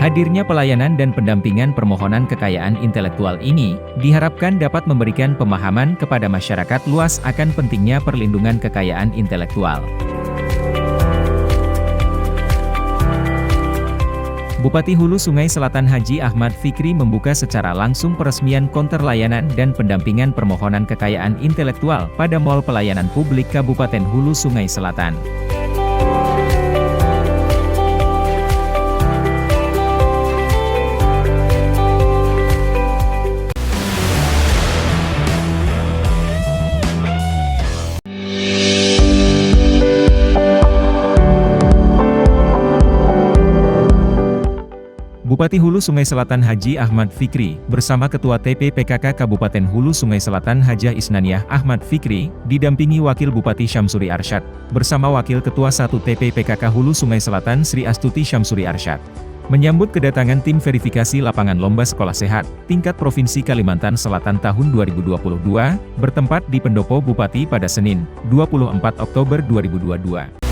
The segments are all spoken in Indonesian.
Hadirnya pelayanan dan pendampingan permohonan kekayaan intelektual ini, diharapkan dapat memberikan pemahaman kepada masyarakat luas akan pentingnya perlindungan kekayaan intelektual. Bupati Hulu Sungai Selatan Haji Ahmad Fikri membuka secara langsung peresmian konter layanan dan pendampingan permohonan kekayaan intelektual pada Mall Pelayanan Publik Kabupaten Hulu Sungai Selatan. Bupati Hulu Sungai Selatan Haji Ahmad Fikri, bersama Ketua TP-PKK Kabupaten Hulu Sungai Selatan Hajah Isnaniah Ahmad Fikri, didampingi Wakil Bupati Syamsuri Arsyad, bersama Wakil Ketua 1 TP-PKK Hulu Sungai Selatan Sri Astuti Syamsuri Arsyad. Menyambut kedatangan tim verifikasi lapangan lomba sekolah sehat, tingkat Provinsi Kalimantan Selatan tahun 2022, bertempat di Pendopo Bupati pada Senin, 24 Oktober 2022.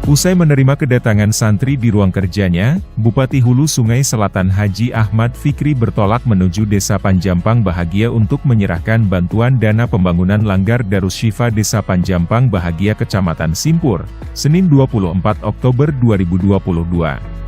Usai menerima kedatangan santri di ruang kerjanya, Bupati Hulu Sungai Selatan Haji Ahmad Fikri bertolak menuju Desa Panjampang Bahagia untuk menyerahkan bantuan dana pembangunan Langgar Darus Syifa Desa Panjampang Bahagia Kecamatan Simpur, Senin 24 Oktober 2022.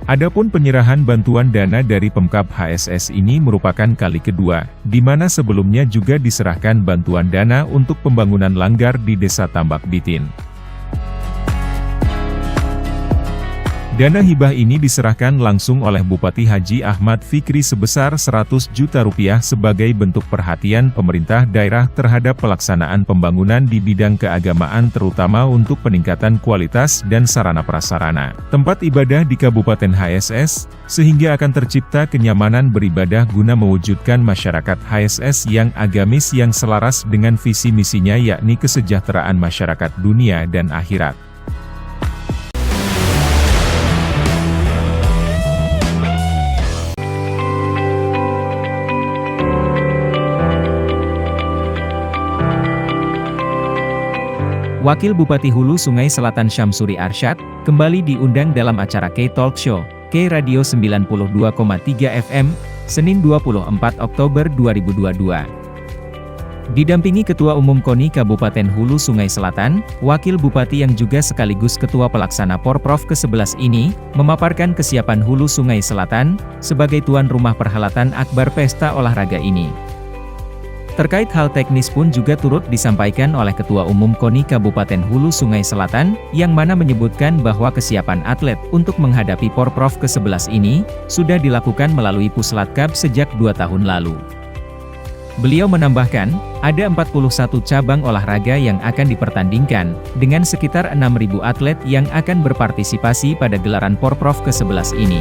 Adapun penyerahan bantuan dana dari Pemkab HSS ini merupakan kali kedua, di mana sebelumnya juga diserahkan bantuan dana untuk pembangunan langgar di Desa Tambak Bitin. Dana hibah ini diserahkan langsung oleh Bupati Haji Ahmad Fikri sebesar Rp100 juta sebagai bentuk perhatian pemerintah daerah terhadap pelaksanaan pembangunan di bidang keagamaan terutama untuk peningkatan kualitas dan sarana prasarana tempat ibadah di Kabupaten HSS, sehingga akan tercipta kenyamanan beribadah guna mewujudkan masyarakat HSS yang agamis yang selaras dengan visi misinya yakni kesejahteraan masyarakat dunia dan akhirat. Wakil Bupati Hulu Sungai Selatan Syamsuri Arsyad, kembali diundang dalam acara K-Talk Show, K-Radio 92,3 FM, Senin 24 Oktober 2022. Didampingi Ketua Umum KONI Kabupaten Hulu Sungai Selatan, Wakil Bupati yang juga sekaligus Ketua Pelaksana Porprov ke-11 ini, memaparkan kesiapan Hulu Sungai Selatan, sebagai tuan rumah perhelatan akbar pesta olahraga ini. Terkait hal teknis pun juga turut disampaikan oleh Ketua Umum KONI Kabupaten Hulu Sungai Selatan, yang mana menyebutkan bahwa kesiapan atlet untuk menghadapi Porprov ke-11 ini, sudah dilakukan melalui Puslatkab sejak 2 tahun lalu. Beliau menambahkan, ada 41 cabang olahraga yang akan dipertandingkan, dengan sekitar 6.000 atlet yang akan berpartisipasi pada gelaran Porprov ke-11 ini.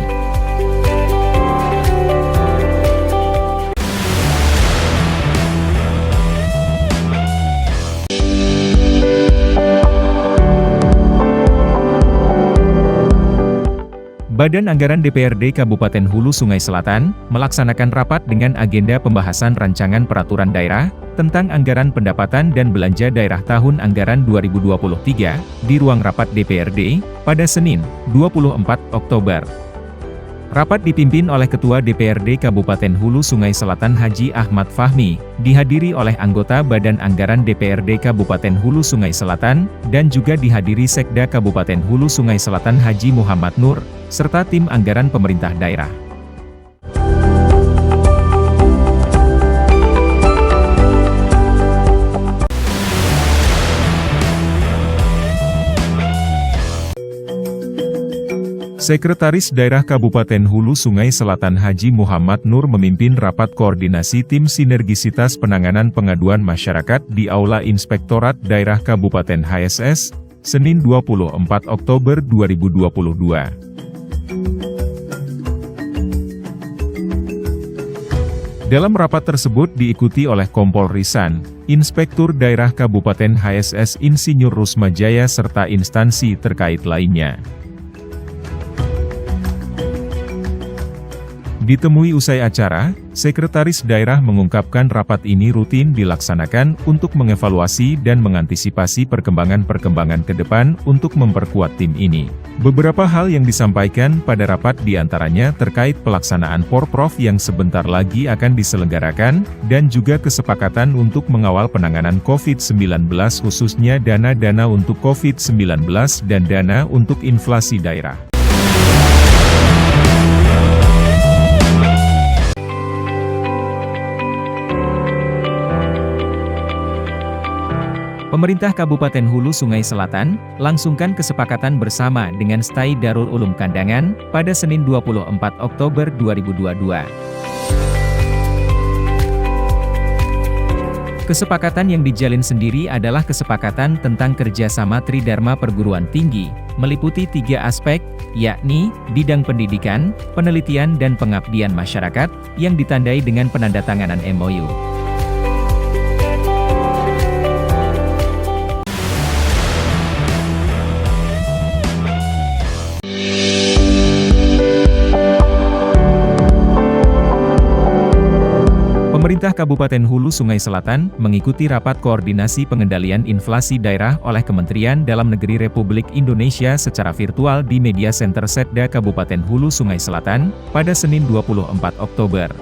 Badan Anggaran DPRD Kabupaten Hulu Sungai Selatan, melaksanakan rapat dengan agenda pembahasan rancangan peraturan daerah, tentang anggaran pendapatan dan belanja daerah tahun anggaran 2023, di ruang rapat DPRD, pada Senin, 24 Oktober. Rapat dipimpin oleh Ketua DPRD Kabupaten Hulu Sungai Selatan Haji Ahmad Fahmi, dihadiri oleh anggota Badan Anggaran DPRD Kabupaten Hulu Sungai Selatan, dan juga dihadiri Sekda Kabupaten Hulu Sungai Selatan Haji Muhammad Nur, serta tim anggaran pemerintah daerah. Sekretaris Daerah Kabupaten Hulu Sungai Selatan Haji Muhammad Nur memimpin rapat koordinasi tim sinergisitas penanganan pengaduan masyarakat di Aula Inspektorat Daerah Kabupaten HSS, Senin 24 Oktober 2022. Dalam rapat tersebut diikuti oleh Kompol Risan, Inspektur Daerah Kabupaten HSS Insinyur Rusmajaya serta instansi terkait lainnya. Ditemui usai acara, Sekretaris Daerah mengungkapkan rapat ini rutin dilaksanakan untuk mengevaluasi dan mengantisipasi perkembangan-perkembangan ke depan untuk memperkuat tim ini. Beberapa hal yang disampaikan pada rapat diantaranya terkait pelaksanaan Porprov yang sebentar lagi akan diselenggarakan, dan juga kesepakatan untuk mengawal penanganan COVID-19 khususnya dana-dana untuk COVID-19 dan dana untuk inflasi daerah. Pemerintah Kabupaten Hulu Sungai Selatan, langsungkan kesepakatan bersama dengan STAI Darul Ulum Kandangan, pada Senin 24 Oktober 2022. Kesepakatan yang dijalin sendiri adalah kesepakatan tentang kerjasama Tridharma Perguruan Tinggi, meliputi 3 aspek, yakni, bidang pendidikan, penelitian dan pengabdian masyarakat, yang ditandai dengan penandatanganan MOU. Pemerintah Kabupaten Hulu Sungai Selatan mengikuti rapat koordinasi pengendalian inflasi daerah oleh Kementerian Dalam Negeri Republik Indonesia secara virtual di Media Center Setda Kabupaten Hulu Sungai Selatan, pada Senin 24 Oktober.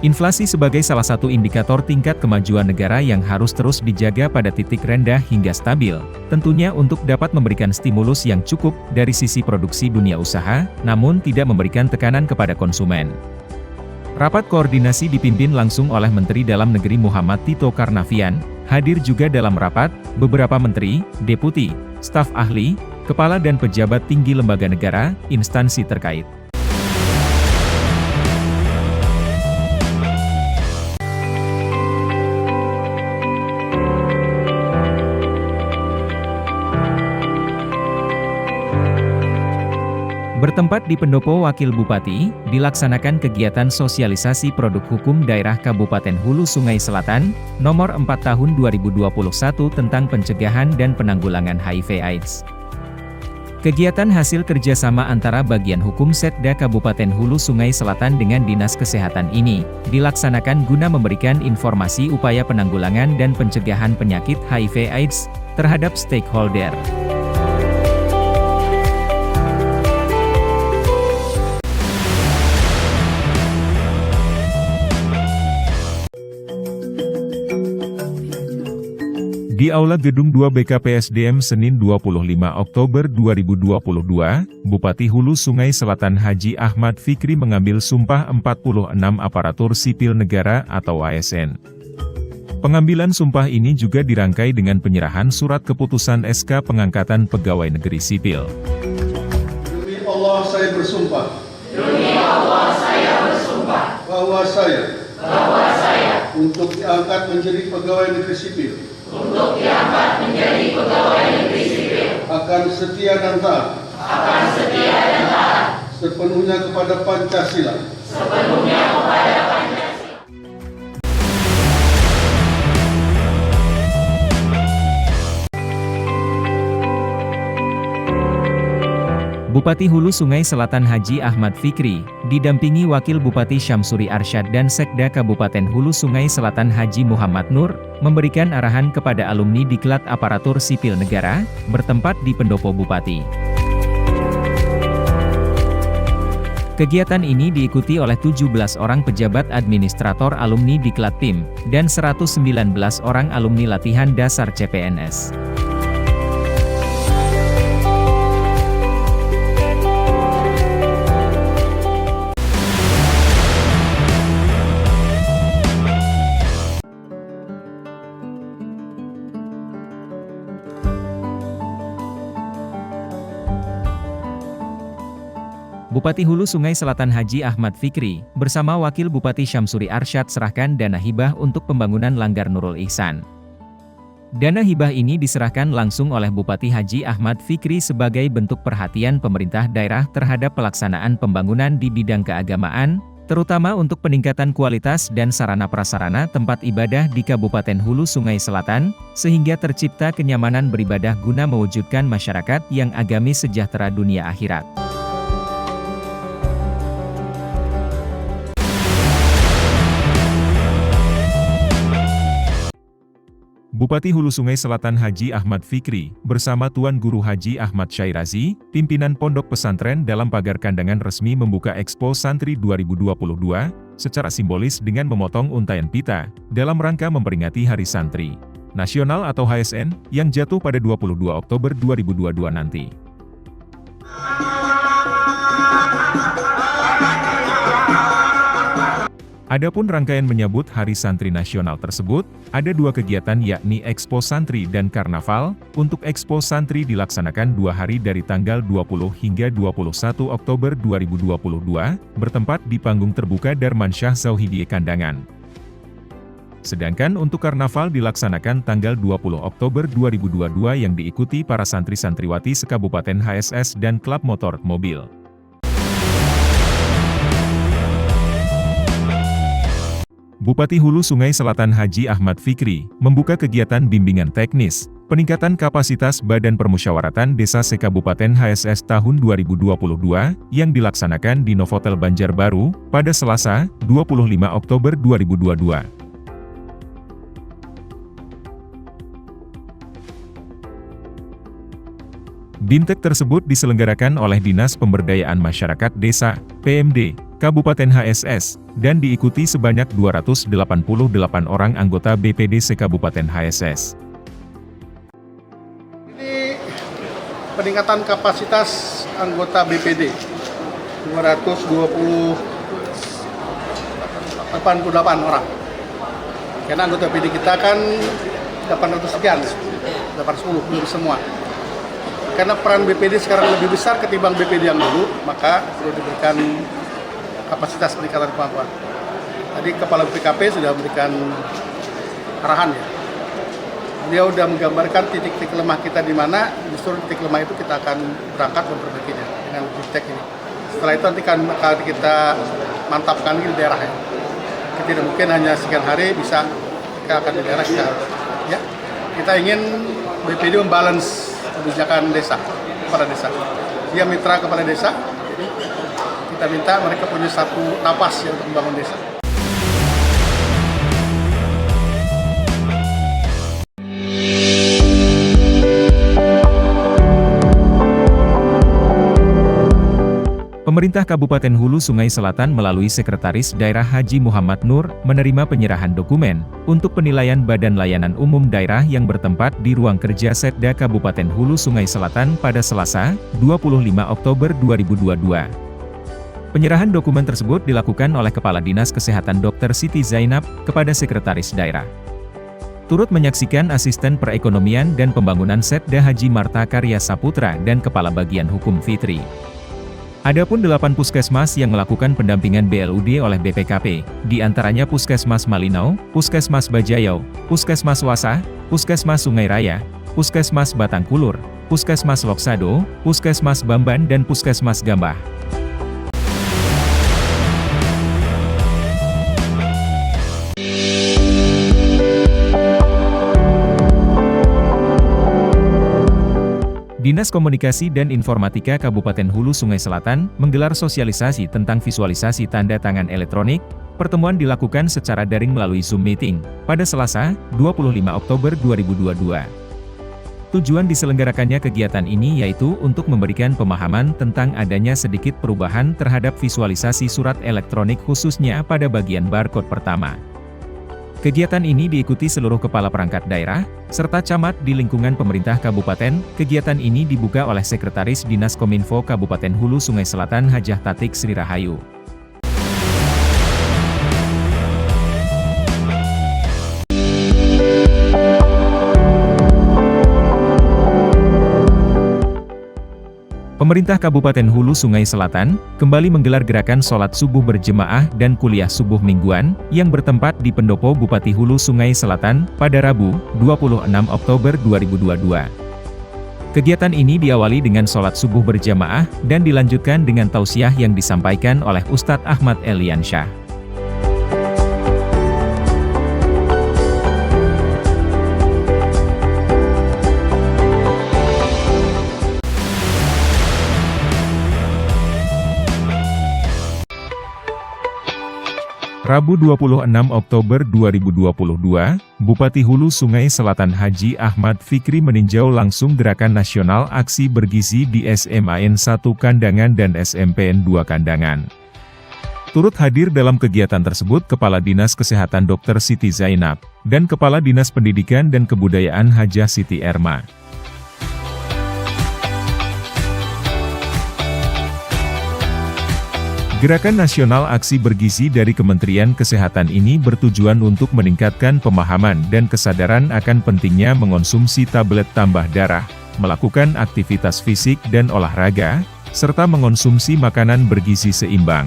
Inflasi sebagai salah satu indikator tingkat kemajuan negara yang harus terus dijaga pada titik rendah hingga stabil, tentunya untuk dapat memberikan stimulus yang cukup dari sisi produksi dunia usaha, namun tidak memberikan tekanan kepada konsumen. Rapat koordinasi dipimpin langsung oleh Menteri Dalam Negeri Muhammad Tito Karnavian, hadir juga dalam rapat, beberapa menteri, deputi, staf ahli, kepala dan pejabat tinggi lembaga negara, instansi terkait. Bertempat di Pendopo Wakil Bupati, dilaksanakan kegiatan sosialisasi produk hukum daerah Kabupaten Hulu Sungai Selatan, nomor 4 tahun 2021 tentang pencegahan dan penanggulangan HIV/AIDS. Kegiatan hasil kerjasama antara bagian hukum Setda Kabupaten Hulu Sungai Selatan dengan Dinas Kesehatan ini, dilaksanakan guna memberikan informasi upaya penanggulangan dan pencegahan penyakit HIV/AIDS terhadap stakeholder. Di Aula Gedung 2 BKPSDM Senin 25 Oktober 2022, Bupati Hulu Sungai Selatan Haji Ahmad Fikri mengambil sumpah 46 aparatur sipil negara atau ASN. Pengambilan sumpah ini juga dirangkai dengan penyerahan surat keputusan SK pengangkatan pegawai negeri sipil. Demi Allah saya bersumpah. Demi Allah saya bersumpah. Bahwa saya untuk diangkat menjadi pegawai negeri sipil. Untuk diangkat menjadi pegawai negeri sipil. Akan setia dan taat. Akan setia dan taat. Sepenuhnya kepada Pancasila. Sepenuhnya kepada Pancasila. Bupati Hulu Sungai Selatan Haji Ahmad Fikri, didampingi Wakil Bupati Syamsuri Arsyad dan Sekda Kabupaten Hulu Sungai Selatan Haji Muhammad Nur, memberikan arahan kepada alumni Diklat Aparatur Sipil Negara, bertempat di Pendopo Bupati. Kegiatan ini diikuti oleh 17 orang pejabat administrator alumni Diklat PIM, dan 119 orang alumni latihan dasar CPNS. Bupati Hulu Sungai Selatan Haji Ahmad Fikri, bersama Wakil Bupati Syamsuri Arsyad serahkan dana hibah untuk pembangunan Langgar Nurul Ihsan. Dana hibah ini diserahkan langsung oleh Bupati Haji Ahmad Fikri sebagai bentuk perhatian pemerintah daerah terhadap pelaksanaan pembangunan di bidang keagamaan, terutama untuk peningkatan kualitas dan sarana prasarana tempat ibadah di Kabupaten Hulu Sungai Selatan, sehingga tercipta kenyamanan beribadah guna mewujudkan masyarakat yang agamis sejahtera dunia akhirat. Bupati Hulu Sungai Selatan Haji Ahmad Fikri, bersama Tuan Guru Haji Ahmad Syairazi, pimpinan Pondok Pesantren dalam pagar kandangan resmi membuka Expo Santri 2022, secara simbolis dengan memotong untaian pita, dalam rangka memperingati Hari Santri Nasional atau HSN, yang jatuh pada 22 Oktober 2022 nanti. Adapun rangkaian menyambut Hari Santri Nasional tersebut, ada dua kegiatan yakni Expo Santri dan Karnaval. Untuk Expo Santri dilaksanakan 2 hari dari tanggal 20 hingga 21 Oktober 2022, bertempat di panggung terbuka Darmansyah Zauhidiyah Kandangan. Sedangkan untuk Karnaval dilaksanakan tanggal 20 Oktober 2022 yang diikuti para santri-santriwati sekabupaten HSS dan klub motor mobil. Bupati Hulu Sungai Selatan Haji Ahmad Fikri membuka kegiatan bimbingan teknis, peningkatan kapasitas Badan Permusyawaratan Desa Sekabupaten HSS tahun 2022 yang dilaksanakan di Novotel Banjarbaru pada Selasa, 25 Oktober 2022. Bimtek tersebut diselenggarakan oleh Dinas Pemberdayaan Masyarakat Desa, PMD, Kabupaten HSS, dan diikuti sebanyak 288 orang anggota BPD Kabupaten HSS. Ini peningkatan kapasitas anggota BPD 288 orang. Karena anggota BPD kita kan 800 sekian, 810 belum semua. Karena peran BPD sekarang lebih besar ketimbang BPD yang dulu, maka perlu diberikan kapasitas peningkatan kemampuan. Tadi Kepala BPKP sudah memberikan arahan ya. Dia sudah menggambarkan titik-titik lemah kita di mana, justru titik lemah itu kita akan berangkat memperbaikinya dengan Bimtek ini. Setelah itu nanti kan kita mantapkan di daerah ya. Tidak mungkin hanya sekian hari bisa kita akan di daerah kita. Ya, kita ingin BPD membalance kebijakan desa kepada desa. Dia mitra kepada desa. Jadi kita minta mereka punya satu napas ya untuk membangun desa. Pemerintah Kabupaten Hulu Sungai Selatan melalui Sekretaris Daerah Haji Muhammad Nur menerima penyerahan dokumen untuk penilaian Badan Layanan Umum Daerah yang bertempat di ruang kerja Setda Kabupaten Hulu Sungai Selatan pada Selasa, 25 Oktober 2022. Penyerahan dokumen tersebut dilakukan oleh Kepala Dinas Kesehatan Dr. Siti Zainab kepada Sekretaris Daerah. Turut menyaksikan Asisten Perekonomian dan Pembangunan Setda Haji Marta Karya Saputra dan Kepala Bagian Hukum Fitri. Adapun 8 puskesmas yang melakukan pendampingan BLUD oleh BPKP, di antaranya Puskesmas Malinau, Puskesmas Bajayau, Puskesmas Wasa, Puskesmas Sungai Raya, Puskesmas Batangkulur, Puskesmas Loksado, Puskesmas Bamban dan Puskesmas Gambah. Dinas Komunikasi dan Informatika Kabupaten Hulu Sungai Selatan menggelar sosialisasi tentang visualisasi tanda tangan elektronik. Pertemuan dilakukan secara daring melalui Zoom Meeting pada Selasa, 25 Oktober 2022. Tujuan diselenggarakannya kegiatan ini yaitu untuk memberikan pemahaman tentang adanya sedikit perubahan terhadap visualisasi surat elektronik khususnya pada bagian barcode pertama. Kegiatan ini diikuti seluruh kepala perangkat daerah, serta camat di lingkungan pemerintah kabupaten. Kegiatan ini dibuka oleh Sekretaris Dinas Kominfo Kabupaten Hulu Sungai Selatan Hajah Tatik Sri Rahayu. Pemerintah Kabupaten Hulu Sungai Selatan kembali menggelar gerakan sholat subuh berjemaah dan kuliah subuh mingguan yang bertempat di Pendopo Bupati Hulu Sungai Selatan pada Rabu, 26 Oktober 2022. Kegiatan ini diawali dengan sholat subuh berjamaah dan dilanjutkan dengan tausiah yang disampaikan oleh Ustadz Ahmad Eliansyah. Rabu 26 Oktober 2022, Bupati Hulu Sungai Selatan Haji Ahmad Fikri meninjau langsung gerakan nasional aksi bergizi di SMAN 1 Kandangan dan SMPN 2 Kandangan. Turut hadir dalam kegiatan tersebut Kepala Dinas Kesehatan Dr. Siti Zainab, dan Kepala Dinas Pendidikan dan Kebudayaan Hajah Siti Erma. Gerakan Nasional Aksi Bergizi dari Kementerian Kesehatan ini bertujuan untuk meningkatkan pemahaman dan kesadaran akan pentingnya mengonsumsi tablet tambah darah, melakukan aktivitas fisik dan olahraga, serta mengonsumsi makanan bergizi seimbang.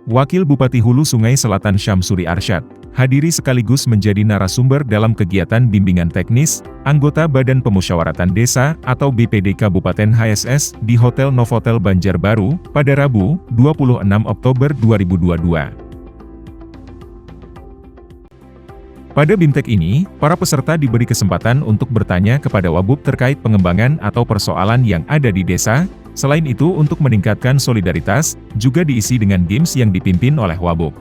Wakil Bupati Hulu Sungai Selatan Syamsuri Arsyad hadiri sekaligus menjadi narasumber dalam kegiatan bimbingan teknis, anggota Badan Pemusyawaratan Desa atau BPD Kabupaten HSS di Hotel Novotel Banjarbaru, pada Rabu, 26 Oktober 2022. Pada BIMTEK ini, para peserta diberi kesempatan untuk bertanya kepada Wabub terkait pengembangan atau persoalan yang ada di desa. Selain itu, untuk meningkatkan solidaritas, juga diisi dengan games yang dipimpin oleh Wabub.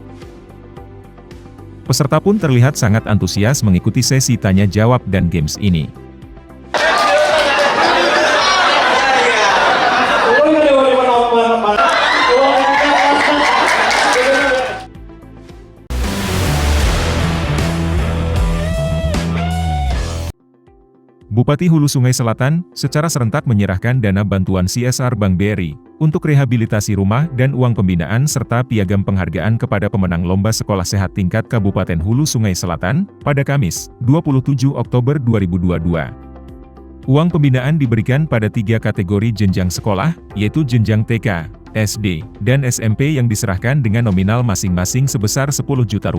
Peserta pun terlihat sangat antusias mengikuti sesi tanya-jawab dan games ini. Bupati Hulu Sungai Selatan secara serentak menyerahkan dana bantuan CSR Bank BRI untuk rehabilitasi rumah dan uang pembinaan serta piagam penghargaan kepada pemenang Lomba Sekolah Sehat tingkat Kabupaten Hulu Sungai Selatan pada Kamis, 27 Oktober 2022. Uang pembinaan diberikan pada 3 kategori jenjang sekolah, yaitu jenjang TK, SD, dan SMP yang diserahkan dengan nominal masing-masing sebesar Rp10 juta.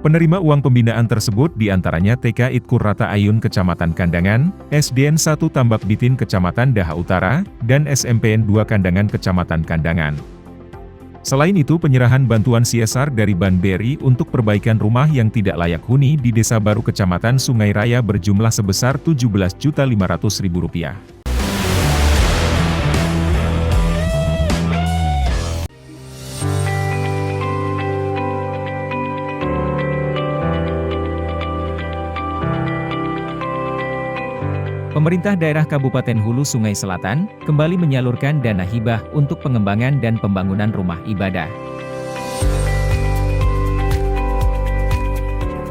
Penerima uang pembinaan tersebut diantaranya TK Itkur Rata Ayun Kecamatan Kandangan, SDN 1 Tambak Bitin Kecamatan Daha Utara, dan SMPN 2 Kandangan Kecamatan Kandangan. Selain itu, penyerahan bantuan CSR dari Bank BRI untuk perbaikan rumah yang tidak layak huni di Desa Baru Kecamatan Sungai Raya berjumlah sebesar Rp17.500.000. Pemerintah daerah Kabupaten Hulu Sungai Selatan kembali menyalurkan dana hibah untuk pengembangan dan pembangunan rumah ibadah.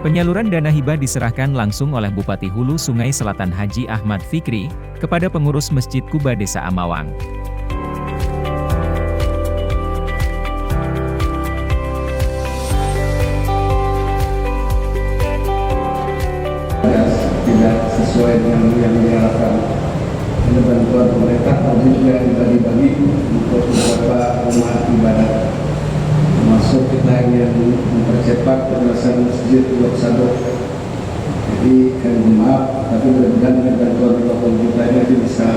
Penyaluran dana hibah diserahkan langsung oleh Bupati Hulu Sungai Selatan Haji Ahmad Fikri kepada pengurus Masjid Kuba Desa Amawang. Tidak sesuai dengan yang diharapkan. Ini bantuan pemerintah tapi juga dibagi-bagi untuk beberapa rumah ibadah. Termasuk kita ingin mempercepat pembebasan masjid Blok Sado. Jadi maaf, tapi mudah-mudahan dengan bantuan 50 juta ini bisa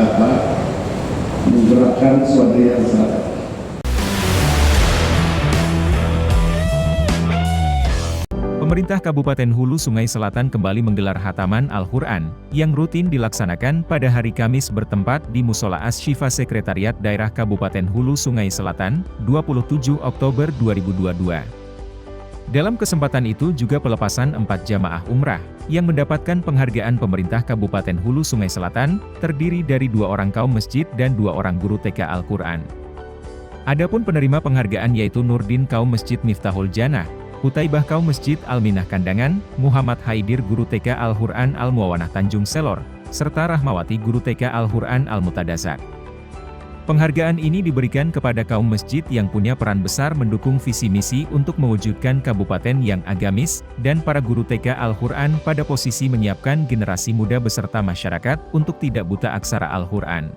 menggerakkan swadaya masyarakat. Pemerintah Kabupaten Hulu Sungai Selatan kembali menggelar Khataman Al-Quran, yang rutin dilaksanakan pada hari Kamis bertempat di Musola Asy-Syifa Sekretariat Daerah Kabupaten Hulu Sungai Selatan, 27 Oktober 2022. Dalam kesempatan itu juga pelepasan 4 jamaah umrah, yang mendapatkan penghargaan pemerintah Kabupaten Hulu Sungai Selatan, terdiri dari 2 orang kaum masjid dan 2 orang guru TK Al-Quran. Adapun penerima penghargaan yaitu Nurdin kaum Masjid Miftahul Jannah, Hutaibah kaum Masjid Al-Minah Kandangan, Muhammad Haidir guru TK Al-Quran Al-Muawanah Tanjung Selor, serta Rahmawati guru TK Al-Quran Al-Mutadasar. Penghargaan ini diberikan kepada kaum masjid yang punya peran besar mendukung visi misi untuk mewujudkan kabupaten yang agamis, dan para guru TK Al-Quran pada posisi menyiapkan generasi muda beserta masyarakat untuk tidak buta aksara Al-Quran.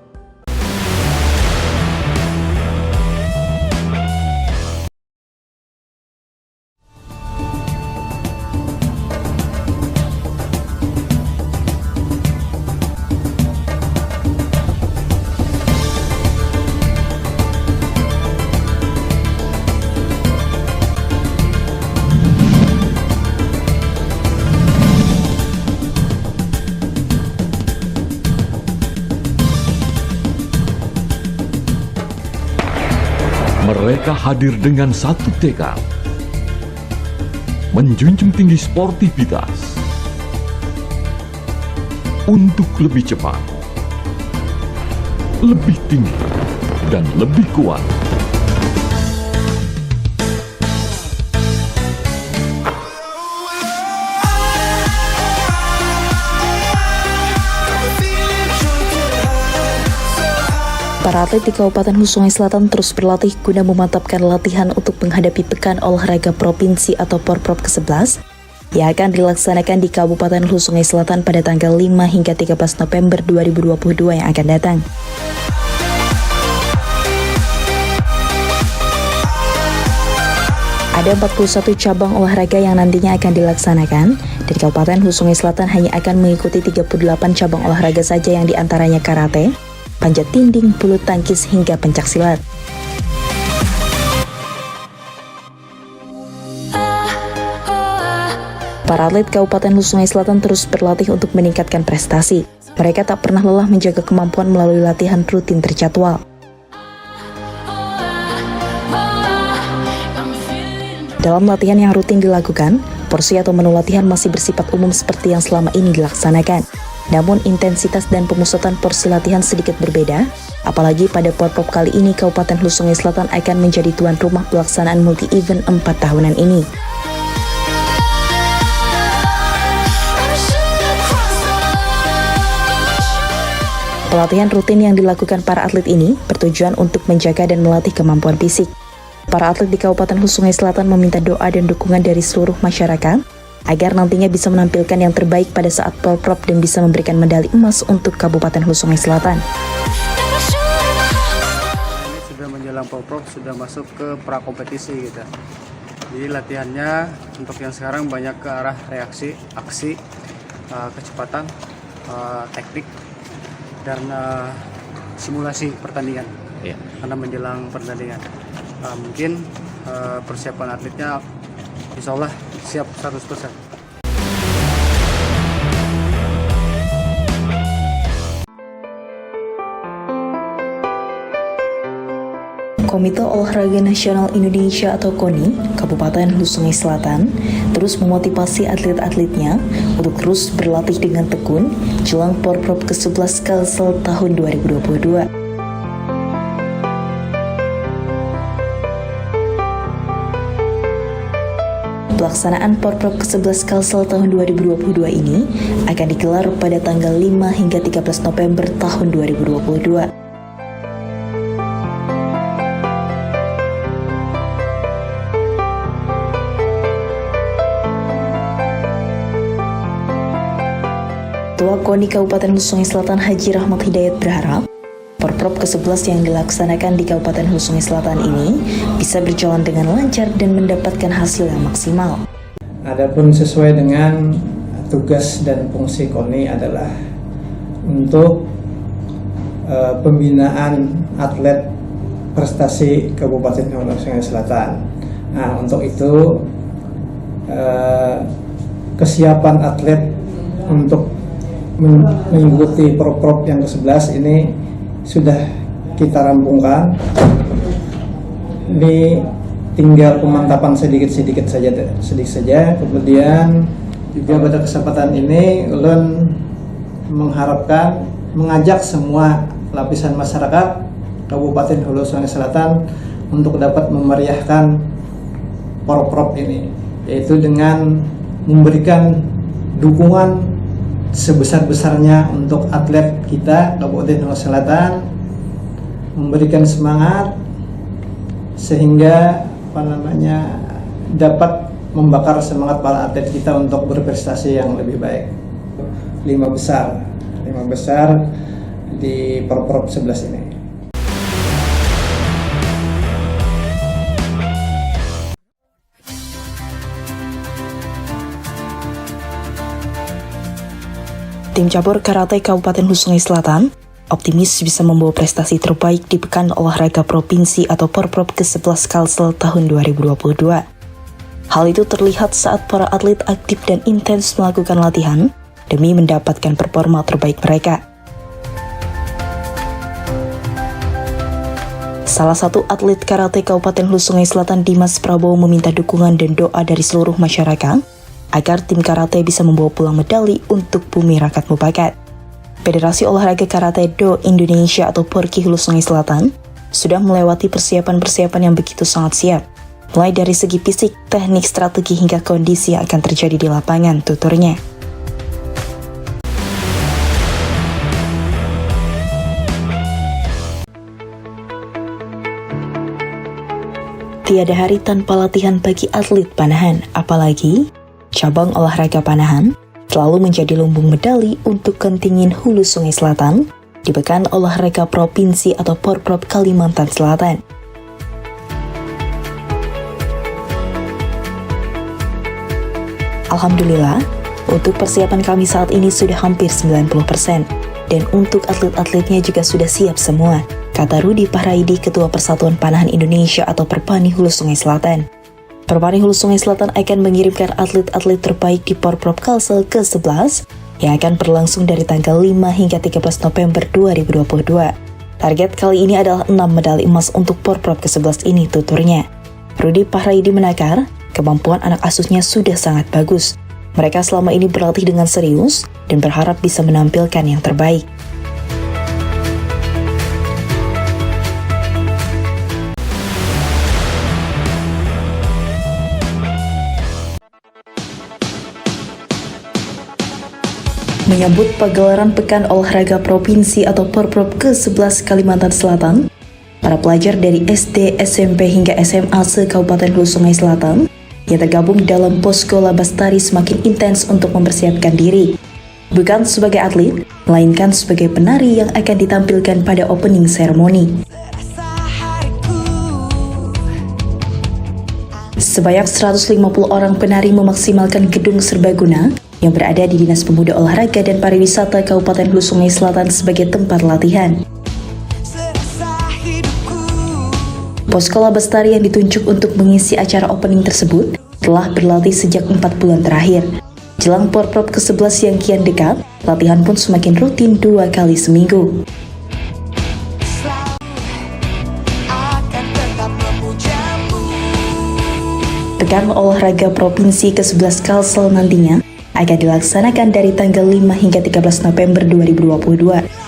Mereka hadir dengan satu tekad, menjunjung tinggi sportivitas untuk lebih cepat, lebih tinggi, dan lebih kuat. Para atlet di Kabupaten Hulu Sungai Selatan terus berlatih guna memantapkan latihan untuk menghadapi Pekan Olahraga Provinsi atau Porprov ke-11 yang akan dilaksanakan di Kabupaten Hulu Sungai Selatan pada tanggal 5 hingga 13 November 2022 yang akan datang. Ada 41 cabang olahraga yang nantinya akan dilaksanakan, dan Kabupaten Hulu Sungai Selatan hanya akan mengikuti 38 cabang olahraga saja yang diantaranya karate, panjat dinding, bulu tangkis, hingga pencaksilat. Para atlet Kabupaten Hulu Sungai Selatan terus berlatih untuk meningkatkan prestasi. Mereka tak pernah lelah menjaga kemampuan melalui latihan rutin terjadwal. Dalam latihan yang rutin dilakukan, porsi atau menu latihan masih bersifat umum seperti yang selama ini dilaksanakan. Namun intensitas dan pemusatan porsi latihan sedikit berbeda, apalagi pada Porprov kali ini Kabupaten Hulu Sungai Selatan akan menjadi tuan rumah pelaksanaan multi-event 4 tahunan ini. Pelatihan rutin yang dilakukan para atlet ini bertujuan untuk menjaga dan melatih kemampuan fisik. Para atlet di Kabupaten Hulu Sungai Selatan meminta doa dan dukungan dari seluruh masyarakat agar nantinya bisa menampilkan yang terbaik pada saat Porprov dan bisa memberikan medali emas untuk Kabupaten Hulu Sungai Selatan. Ini sudah menjelang Porprov, sudah masuk ke prakompetisi gitu. Jadi latihannya untuk yang sekarang banyak ke arah reaksi, aksi, kecepatan, teknik, dan simulasi pertandingan. Karena menjelang pertandingan, mungkin persiapan atletnya insya Allah siap 100%. Komite Olahraga Nasional Indonesia atau KONI, Kabupaten Hulu Sungai Selatan, terus memotivasi atlet-atletnya untuk terus berlatih dengan tekun jelang Porprov ke-11 Kalsel tahun 2022. Pelaksanaan Porprov ke-11 Kalsel tahun 2022 ini akan digelar pada tanggal 5 hingga 13 November tahun 2022. Ketua KONI Kabupaten Hulu Sungai Selatan Haji Rahmat Hidayat berharap Porprov ke-11 yang dilaksanakan di Kabupaten Hulu Sungai Selatan ini bisa berjalan dengan lancar dan mendapatkan hasil yang maksimal. Adapun sesuai dengan tugas dan fungsi KONI adalah untuk pembinaan atlet prestasi Kabupaten Hulu Sungai Selatan. Nah, untuk itu kesiapan atlet untuk mengikuti Porprov yang ke-11 ini sudah kita rampungkan. Ini tinggal pemantapan sedikit saja. Kemudian juga pada kesempatan ini ulun mengajak semua lapisan masyarakat Kabupaten Hulu Sungai Selatan untuk dapat memeriahkan Porprov ini, yaitu dengan memberikan dukungan sebesar-besarnya untuk atlet kita Kabupaten Hulu Selatan, memberikan semangat sehingga dapat membakar semangat para atlet kita untuk berprestasi yang lebih baik. 5 besar di Porprov 11 ini. Tim cabur karate Kabupaten Hulu Sungai Selatan optimis bisa membawa prestasi terbaik di Pekan Olahraga Provinsi atau Porprov ke-11 Kalsel tahun 2022. Hal itu terlihat saat para atlet aktif dan intens melakukan latihan demi mendapatkan performa terbaik mereka. Salah satu atlet karate Kabupaten Hulu Sungai Selatan, Dimas Prabowo, meminta dukungan dan doa dari seluruh masyarakat agar tim karate bisa membawa pulang medali untuk bumi rakyat Mubakat. Federasi Olahraga Karate Do Indonesia atau PORKI Hulu Sungai Selatan sudah melewati persiapan-persiapan yang begitu sangat siap, mulai dari segi fisik, teknik, strategi hingga kondisi yang akan terjadi di lapangan, tuturnya. Tiada hari tanpa latihan bagi atlet panahan, apalagi cabang olahraga panahan selalu menjadi lumbung medali untuk kontingen Hulu Sungai Selatan di Pekan Olahraga Provinsi atau Porprov Kalimantan Selatan. Alhamdulillah, untuk persiapan kami saat ini sudah hampir 90%, dan untuk atlet-atletnya juga sudah siap semua, kata Rudi Pahraidi, Ketua Persatuan Panahan Indonesia atau Perpani Hulu Sungai Selatan. Perpani Hulu Sungai Selatan akan mengirimkan atlet-atlet terbaik di Porprov Kalsel ke-11 yang akan berlangsung dari tanggal 5 hingga 13 November 2022. Target kali ini adalah 6 medali emas untuk Porprov ke-11 ini, tuturnya. Rudi Pahraidi menakar, kemampuan anak asuhnya sudah sangat bagus. Mereka selama ini berlatih dengan serius dan berharap bisa menampilkan yang terbaik. Menyambut pagelaran Pekan Olahraga Provinsi atau Porprov ke-11 Kalimantan Selatan, para pelajar dari SD, SMP hingga SMA se-Kabupaten Hulu Sungai Selatan yang tergabung dalam Posko Labastari semakin intens untuk mempersiapkan diri, bukan sebagai atlet, melainkan sebagai penari yang akan ditampilkan pada opening ceremony. Sebanyak 150 orang penari memaksimalkan gedung serbaguna yang berada di Dinas Pemuda Olahraga dan Pariwisata Kabupaten Hulu Sungai Selatan sebagai tempat latihan. Posko Labastari yang ditunjuk untuk mengisi acara opening tersebut telah berlatih sejak 4 bulan terakhir. Jelang Porprov ke-11 yang kian dekat, latihan pun semakin rutin 2 kali seminggu. Pekan Olahraga Provinsi ke-11 Kalsel nantinya akan dilaksanakan dari tanggal 5 hingga 13 November 2022.